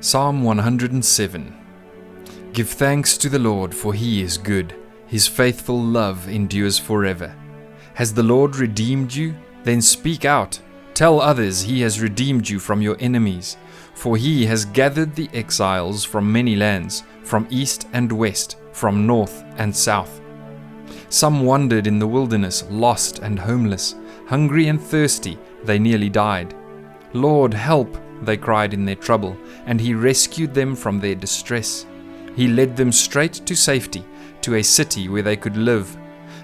Psalm 107. Give thanks to the Lord, for he is good. His faithful love endures forever. Has the Lord redeemed you? Then speak out. Tell others he has redeemed you from your enemies. For he has gathered the exiles from many lands, from east and west, from north and south. Some wandered in the wilderness, lost and homeless, hungry and thirsty, they nearly died. Lord, help, they cried in their trouble, and he rescued them from their distress. He led them straight to safety, to a city where they could live.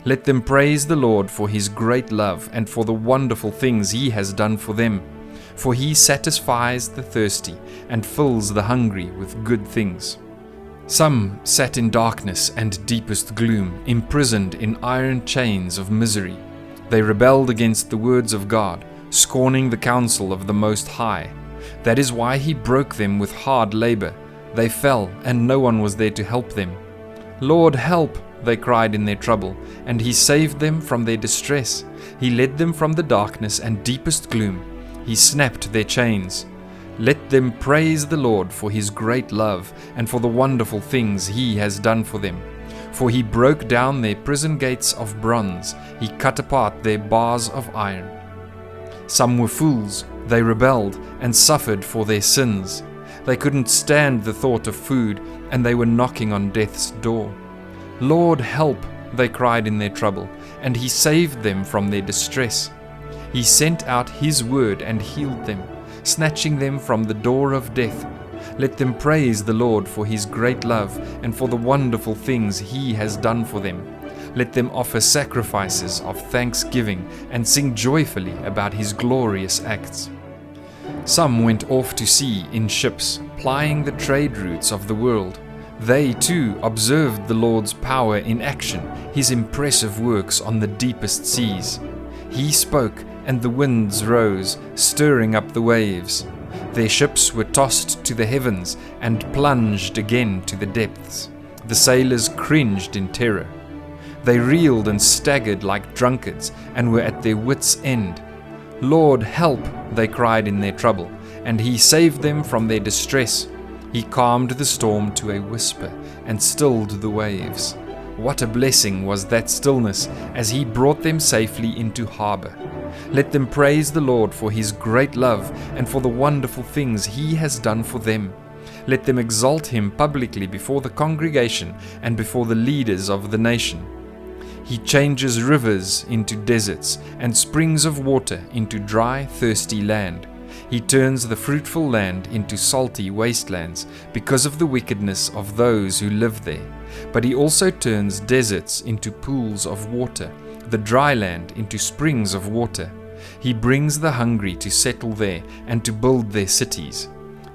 Let them praise the Lord for his great love and for the wonderful things he has done for them. For he satisfies the thirsty and fills the hungry with good things. Some sat in darkness and deepest gloom, imprisoned in iron chains of misery. They rebelled against the words of God, scorning the counsel of the Most High. That is why he broke them with hard labor. They fell, and no one was there to help them. Lord, help, they cried in their trouble, and he saved them from their distress. He led them from the darkness and deepest gloom. He snapped their chains. Let them praise the Lord for his great love and for the wonderful things he has done for them. For he broke down their prison gates of bronze. He cut apart their bars of iron. Some were fools. They rebelled and suffered for their sins. They couldn't stand the thought of food, and they were knocking on death's door. Lord, help, they cried in their trouble, and he saved them from their distress. He sent out his word and healed them, snatching them from the door of death. Let them praise the Lord for his great love and for the wonderful things he has done for them. Let them offer sacrifices of thanksgiving and sing joyfully about his glorious acts. Some went off to sea in ships, plying the trade routes of the world. They too observed the Lord's power in action, his impressive works on the deepest seas. He spoke, and the winds rose, stirring up the waves. Their ships were tossed to the heavens and plunged again to the depths. The sailors cringed in terror. They reeled and staggered like drunkards and were at their wits' end. Lord, help, they cried in their trouble, and he saved them from their distress. He calmed the storm to a whisper and stilled the waves. What a blessing was that stillness as he brought them safely into harbor. Let them praise the Lord for his great love and for the wonderful things he has done for them. Let them exalt him publicly before the congregation and before the leaders of the nation. He changes rivers into deserts and springs of water into dry, thirsty land. He turns the fruitful land into salty wastelands because of the wickedness of those who live there. But he also turns deserts into pools of water, the dry land into springs of water. He brings the hungry to settle there and to build their cities.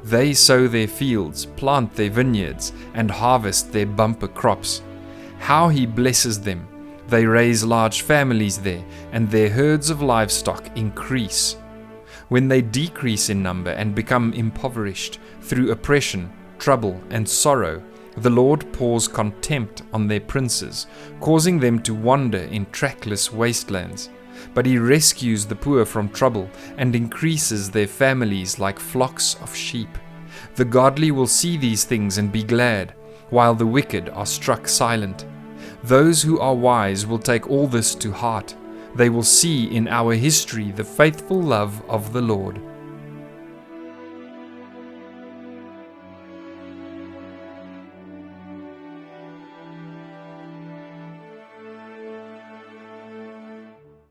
They sow their fields, plant their vineyards, and harvest their bumper crops. How he blesses them! They raise large families there, and their herds of livestock increase. When they decrease in number and become impoverished through oppression, trouble, and sorrow, the Lord pours contempt on their princes, causing them to wander in trackless wastelands. But he rescues the poor from trouble and increases their families like flocks of sheep. The godly will see these things and be glad, while the wicked are struck silent. Those who are wise will take all this to heart. They will see in our history the faithful love of the Lord.